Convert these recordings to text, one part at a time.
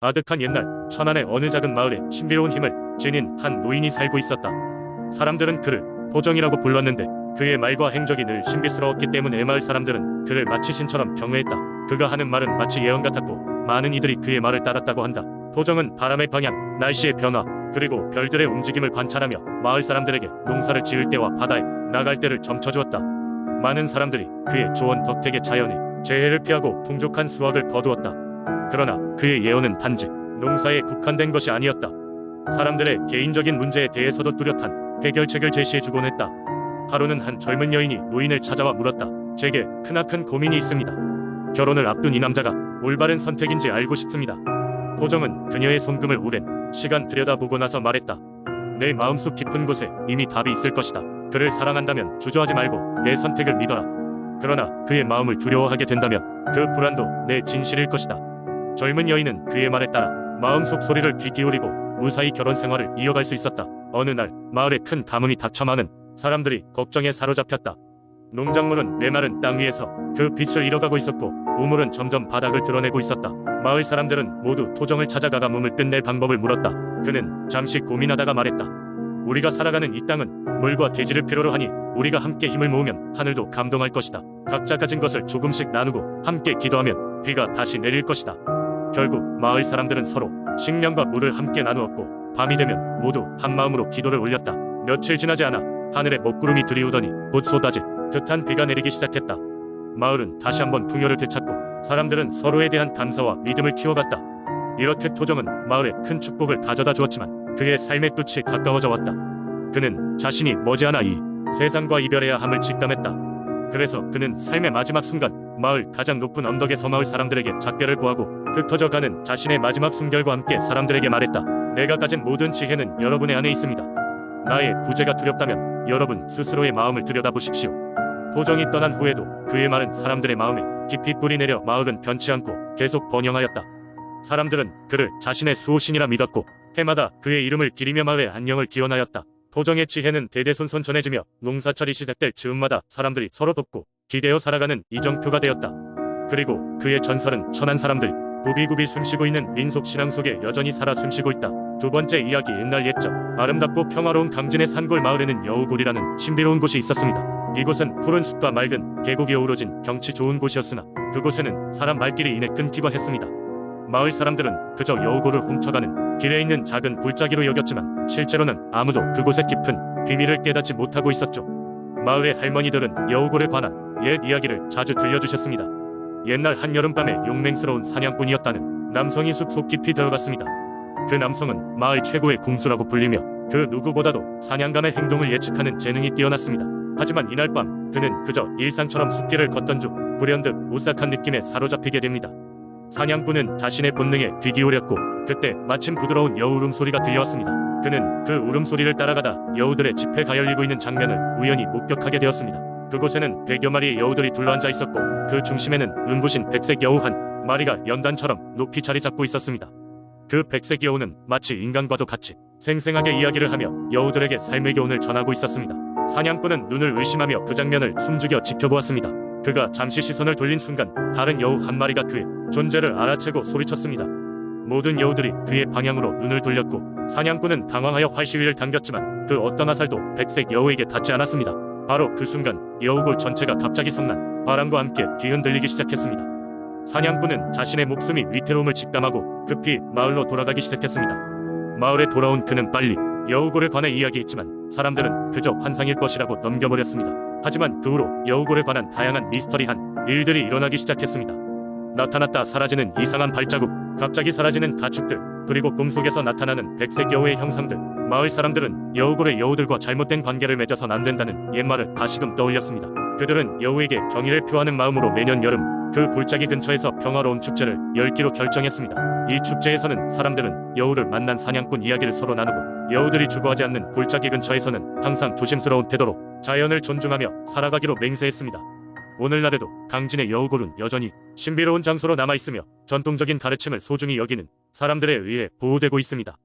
아득한 옛날 천안의 어느 작은 마을에 신비로운 힘을 지닌 한 노인이 살고 있었다. 사람들은 그를 도정이라고 불렀는데 그의 말과 행적이 늘 신비스러웠기 때문에 마을 사람들은 그를 마치 신처럼 경외했다. 그가 하는 말은 마치 예언 같았고 많은 이들이 그의 말을 따랐다고 한다. 도정은 바람의 방향, 날씨의 변화, 그리고 별들의 움직임을 관찰하며 마을 사람들에게 농사를 지을 때와 바다에 나갈 때를 점쳐주었다. 많은 사람들이 그의 조언 덕택에 자연의 재해를 피하고 풍족한 수확을 거두었다. 그러나 그의 예언은 단지 농사에 국한된 것이 아니었다. 사람들의 개인적인 문제에 대해서도 뚜렷한 해결책을 제시해주곤 했다. 하루는 한 젊은 여인이 노인을 찾아와 물었다. 제게 크나큰 고민이 있습니다. 결혼을 앞둔 이 남자가 올바른 선택인지 알고 싶습니다. 도정은 그녀의 손금을 오랜 시간 들여다보고 나서 말했다. 내 마음속 깊은 곳에 이미 답이 있을 것이다. 그를 사랑한다면 주저하지 말고 내 선택을 믿어라. 그러나 그의 마음을 두려워하게 된다면 그 불안도 내 진실일 것이다. 젊은 여인은 그의 말에 따라 마음속 소리를 귀 기울이고 무사히 결혼 생활을 이어갈 수 있었다. 어느 날 마을에 큰 가뭄이 닥쳐 많은 사람들이 걱정에 사로잡혔다. 농작물은 메마른 땅 위에서 그 빛을 잃어가고 있었고 우물은 점점 바닥을 드러내고 있었다. 마을 사람들은 모두 도정을 찾아가 가뭄을 끝낼 방법을 물었다. 그는 잠시 고민하다가 말했다. 우리가 살아가는 이 땅은 물과 대지를 필요로 하니 우리가 함께 힘을 모으면 하늘도 감동할 것이다. 각자 가진 것을 조금씩 나누고 함께 기도하면 비가 다시 내릴 것이다. 결국 마을 사람들은 서로 식량과 물을 함께 나누었고 밤이 되면 모두 한마음으로 기도를 올렸다. 며칠 지나지 않아 하늘에 먹구름이 들이우더니 곧 쏟아질 듯한 비가 내리기 시작했다. 마을은 다시 한번 풍요를 되찾고 사람들은 서로에 대한 감사와 믿음을 키워갔다. 이렇듯 도정은 마을에 큰 축복을 가져다 주었지만 그의 삶의 끝이 가까워져 왔다. 그는 자신이 머지않아 이 세상과 이별해야 함을 직감했다. 그래서 그는 삶의 마지막 순간 마을 가장 높은 언덕에 서 마을 사람들에게 작별을 구하고 흩어져가는 자신의 마지막 숨결과 함께 사람들에게 말했다. 내가 가진 모든 지혜는 여러분의 안에 있습니다. 나의 부재가 두렵다면 여러분 스스로의 마음을 들여다보십시오. 도정이 떠난 후에도 그의 말은 사람들의 마음에 깊이 뿌리내려 마을은 변치 않고 계속 번영하였다. 사람들은 그를 자신의 수호신이라 믿었고 해마다 그의 이름을 기리며 마을의 안녕을 기원하였다. 도정의 지혜는 대대손손 전해지며 농사철이 시작될 즈음마다 사람들이 서로 돕고 기대어 살아가는 이정표가 되었다. 그리고 그의 전설은 천안 사람들 구비구비 숨쉬고 있는 민속 신앙 속에 여전히 살아 숨쉬고 있다. 두 번째 이야기. 옛날 옛적 아름답고 평화로운 강진의 산골 마을에는 여우굴이라는 신비로운 곳이 있었습니다. 이곳은 푸른 숲과 맑은 계곡이 어우러진 경치 좋은 곳이었으나 그곳에는 사람 발길이 이내 끊기고 했습니다. 마을 사람들은 그저 여우굴을 훔쳐가는 길에 있는 작은 골짜기로 여겼지만 실제로는 아무도 그곳의 깊은 비밀을 깨닫지 못하고 있었죠. 마을의 할머니들은 여우굴에 관한 옛 이야기를 자주 들려주셨습니다. 옛날 한여름밤에 용맹스러운 사냥꾼이었다는 남성이 숲속 깊이 들어갔습니다. 그 남성은 마을 최고의 궁수라고 불리며 그 누구보다도 사냥감의 행동을 예측하는 재능이 뛰어났습니다. 하지만 이날 밤 그는 그저 일상처럼 숲길을 걷던 중 불현듯 오싹한 느낌에 사로잡히게 됩니다. 사냥꾼은 자신의 본능에 귀 기울였고 그때 마침 부드러운 여우 울음소리가 들려왔습니다. 그는 그 울음소리를 따라가다 여우들의 집에 가열리고 있는 장면을 우연히 목격하게 되었습니다. 그곳에는 100여 마리의 여우들이 둘러앉아 있었고 그 중심에는 눈부신 백색 여우 한 마리가 연단처럼 높이 자리 잡고 있었습니다. 그 백색 여우는 마치 인간과도 같이 생생하게 이야기를 하며 여우들에게 삶의 교훈을 전하고 있었습니다. 사냥꾼은 눈을 의심하며 그 장면을 숨죽여 지켜보았습니다. 그가 잠시 시선을 돌린 순간 다른 여우 한 마리가 그의 존재를 알아채고 소리쳤습니다. 모든 여우들이 그의 방향으로 눈을 돌렸고 사냥꾼은 당황하여 활시위를 당겼지만 그 어떤 화살도 백색 여우에게 닿지 않았습니다. 바로 그 순간 여우굴 전체가 갑자기 성난 바람과 함께 뒤흔들리기 시작했습니다. 사냥꾼은 자신의 목숨이 위태로움을 직감하고 급히 마을로 돌아가기 시작했습니다. 마을에 돌아온 그는 빨리 여우굴에 관해 이야기했지만 사람들은 그저 환상일 것이라고 넘겨버렸습니다. 하지만 그 후로 여우굴에 관한 다양한 미스터리한 일들이 일어나기 시작했습니다. 나타났다 사라지는 이상한 발자국, 갑자기 사라지는 가축들, 그리고 꿈속에서 나타나는 백색 여우의 형상들. 마을 사람들은 여우굴의 여우들과 잘못된 관계를 맺어선 안 된다는 옛말을 다시금 떠올렸습니다. 그들은 여우에게 경의를 표하는 마음으로 매년 여름 그 골짜기 근처에서 평화로운 축제를 열기로 결정했습니다. 이 축제에서는 사람들은 여우를 만난 사냥꾼 이야기를 서로 나누고 여우들이 주거하지 않는 골짜기 근처에서는 항상 조심스러운 태도로 자연을 존중하며 살아가기로 맹세했습니다. 오늘날에도 강진의 여우굴은 여전히 신비로운 장소로 남아있으며 전통적인 가르침을 소중히 여기는 사람들에 의해 보호되고 있습니다.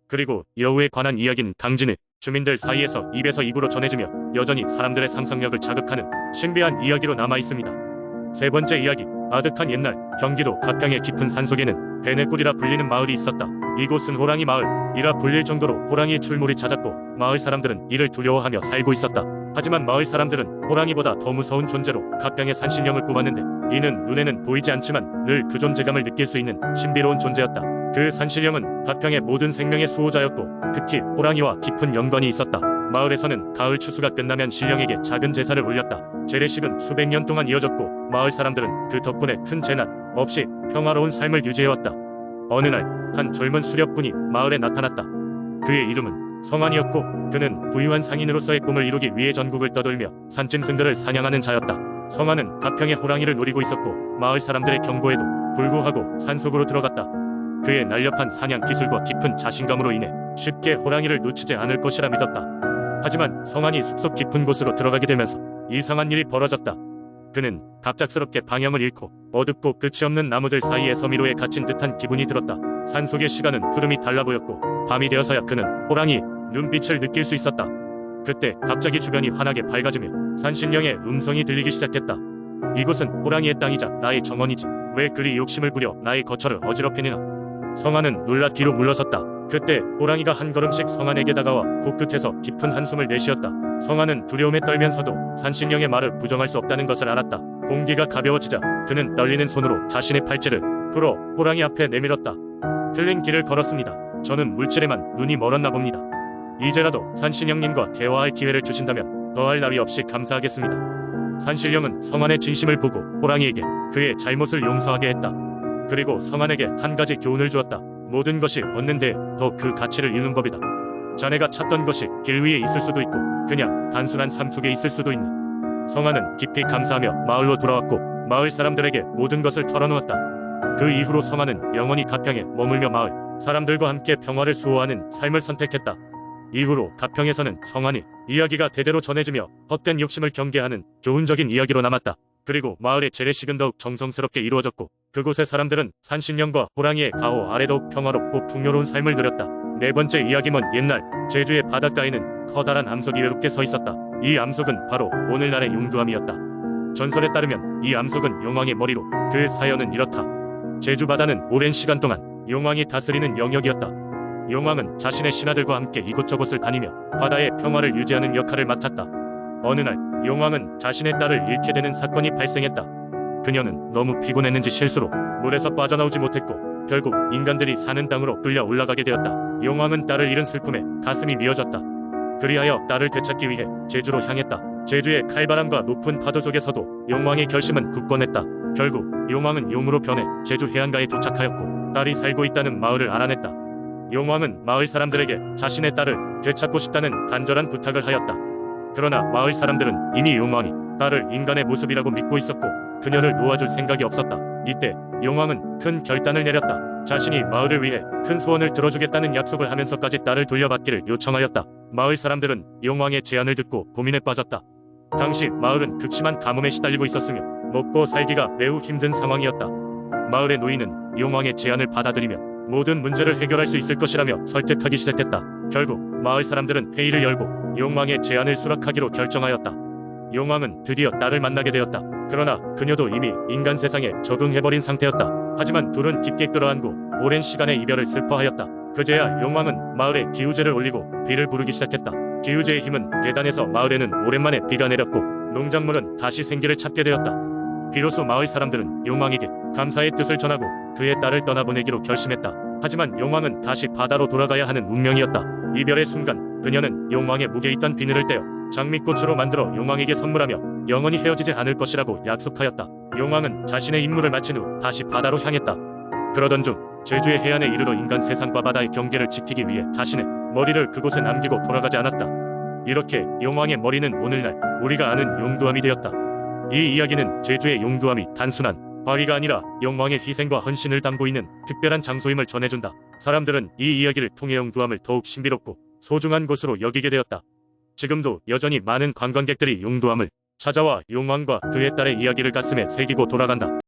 그리고 여우에 관한 이야기는 강진의 주민들 사이에서 입에서 입으로 전해지며 여전히 사람들의 상상력을 자극하는 신비한 이야기로 남아있습니다. 세 번째 이야기. 아득한 옛날 경기도 갑평의 깊은 산속에는 베네골이라 불리는 마을이 있었다. 이곳은 호랑이 마을이라 불릴 정도로 호랑이의 출몰이 잦았고 마을 사람들은 이를 두려워하며 살고 있었다. 하지만 마을 사람들은 호랑이보다 더 무서운 존재로 갑평의 산신령을 꼽았는데 이는 눈에는 보이지 않지만 늘 그 존재감을 느낄 수 있는 신비로운 존재였다. 그 산신령은 갑평의 모든 생명의 수호자였고 특히 호랑이와 깊은 연관이 있었다. 마을에서는 가을 추수가 끝나면 신령에게 작은 제사를 올렸다. 재래식은 수백 년 동안 이어졌고 마을 사람들은 그 덕분에 큰 재난 없이 평화로운 삶을 유지해왔다. 어느 날 한 젊은 수렵군이 마을에 나타났다. 그의 이름은 성환이었고 그는 부유한 상인으로서의 꿈을 이루기 위해 전국을 떠돌며 산짐승들을 사냥하는 자였다. 성환은 갑평의 호랑이를 노리고 있었고 마을 사람들의 경고에도 불구하고 산속으로 들어갔다. 그의 날렵한 사냥 기술과 깊은 자신감으로 인해 쉽게 호랑이를 놓치지 않을 것이라 믿었다. 하지만 성환이 숲속 깊은 곳으로 들어가게 되면서 이상한 일이 벌어졌다. 그는 갑작스럽게 방향을 잃고 어둡고 끝이 없는 나무들 사이에 서미로에 갇힌 듯한 기분이 들었다. 산속의 시간은 흐름이 달라 보였고 밤이 되어서야 그는 호랑이 눈빛을 느낄 수 있었다. 그때 갑자기 주변이 환하게 밝아지며 산신령의 음성이 들리기 시작했다. 이곳은 호랑이의 땅이자 나의 정원이지 왜 그리 욕심을 부려 나의 거처를 어지럽히느냐. 성환은 놀라 뒤로 물러섰다. 그때 호랑이가 한 걸음씩 성환에게 다가와 코끝에서 깊은 한숨을 내쉬었다. 성환은 두려움에 떨면서도 산신령의 말을 부정할 수 없다는 것을 알았다. 공기가 가벼워지자 그는 떨리는 손으로 자신의 팔찌를 풀어 호랑이 앞에 내밀었다. 틀린 길을 걸었습니다. 저는 물질에만 눈이 멀었나 봅니다. 이제라도 산신령님과 대화할 기회를 주신다면 더할 나위 없이 감사하겠습니다. 산신령은 성환의 진심을 보고 호랑이에게 그의 잘못을 용서하게 했다. 그리고 성환에게 한 가지 교훈을 주었다. 모든 것이 얻는데 더 그 가치를 잃는 법이다. 자네가 찾던 것이 길 위에 있을 수도 있고 그냥 단순한 삶 속에 있을 수도 있는. 성환은 깊이 감사하며 마을로 돌아왔고 마을 사람들에게 모든 것을 털어놓았다. 그 이후로 성환은 영원히 갑평에 머물며 마을 사람들과 함께 평화를 수호하는 삶을 선택했다. 이후로 갑평에서는 성환이 이야기가 대대로 전해지며 헛된 욕심을 경계하는 교훈적인 이야기로 남았다. 그리고 마을의 재래식은 더욱 정성스럽게 이루어졌고 그곳의 사람들은 산신령과 호랑이의 가호 아래 더욱 평화롭고 풍요로운 삶을 누렸다. 네 번째 이야기는 옛날 제주의 바닷가에는 커다란 암석이 외롭게 서 있었다. 이 암석은 바로 오늘날의 용두암이었다. 전설에 따르면 이 암석은 용왕의 머리로 그 사연은 이렇다. 제주 바다는 오랜 시간 동안 용왕이 다스리는 영역이었다. 용왕은 자신의 신하들과 함께 이곳저곳을 다니며 바다의 평화를 유지하는 역할을 맡았다. 어느 날 용왕은 자신의 딸을 잃게 되는 사건이 발생했다. 그녀는 너무 피곤했는지 실수로 물에서 빠져나오지 못했고 결국 인간들이 사는 땅으로 끌려 올라가게 되었다. 용왕은 딸을 잃은 슬픔에 가슴이 미어졌다. 그리하여 딸을 되찾기 위해 제주로 향했다. 제주의 칼바람과 높은 파도 속에서도 용왕의 결심은 굳건했다. 결국 용왕은 용으로 변해 제주 해안가에 도착하였고 딸이 살고 있다는 마을을 알아냈다. 용왕은 마을 사람들에게 자신의 딸을 되찾고 싶다는 간절한 부탁을 하였다. 그러나 마을 사람들은 이미 용왕이 딸을 인간의 모습이라고 믿고 있었고 그녀를 놓아줄 생각이 없었다. 이때 용왕은 큰 결단을 내렸다. 자신이 마을을 위해 큰 소원을 들어주겠다는 약속을 하면서까지 딸을 돌려받기를 요청하였다. 마을 사람들은 용왕의 제안을 듣고 고민에 빠졌다. 당시 마을은 극심한 가뭄에 시달리고 있었으며 먹고 살기가 매우 힘든 상황이었다. 마을의 노인은 용왕의 제안을 받아들이며 모든 문제를 해결할 수 있을 것이라며 설득하기 시작했다. 결국 마을 사람들은 회의를 열고 용왕의 제안을 수락하기로 결정하였다. 용왕은 드디어 딸을 만나게 되었다. 그러나 그녀도 이미 인간 세상에 적응해버린 상태였다. 하지만 둘은 깊게 끌어안고 오랜 시간의 이별을 슬퍼하였다. 그제야 용왕은 마을에 기우제를 올리고 비를 부르기 시작했다. 기우제의 힘은 대단해서 마을에는 오랜만에 비가 내렸고 농작물은 다시 생기를 찾게 되었다. 비로소 마을 사람들은 용왕에게 감사의 뜻을 전하고 그의 딸을 떠나보내기로 결심했다. 하지만 용왕은 다시 바다로 돌아가야 하는 운명이었다. 이별의 순간 그녀는 용왕의 목에 있던 비늘을 떼어 장미꽃으로 만들어 용왕에게 선물하며 영원히 헤어지지 않을 것이라고 약속하였다. 용왕은 자신의 임무를 마친 후 다시 바다로 향했다. 그러던 중 제주의 해안에 이르러 인간 세상과 바다의 경계를 지키기 위해 자신의 머리를 그곳에 남기고 돌아가지 않았다. 이렇게 용왕의 머리는 오늘날 우리가 아는 용두암이 되었다. 이 이야기는 제주의 용두암이 단순한 바위가 아니라 용왕의 희생과 헌신을 담고 있는 특별한 장소임을 전해준다. 사람들은 이 이야기를 통해 용두암을 더욱 신비롭고 소중한 곳으로 여기게 되었다. 지금도 여전히 많은 관광객들이 용두암을 찾아와 용왕과 그의 딸의 이야기를 가슴에 새기고 돌아간다.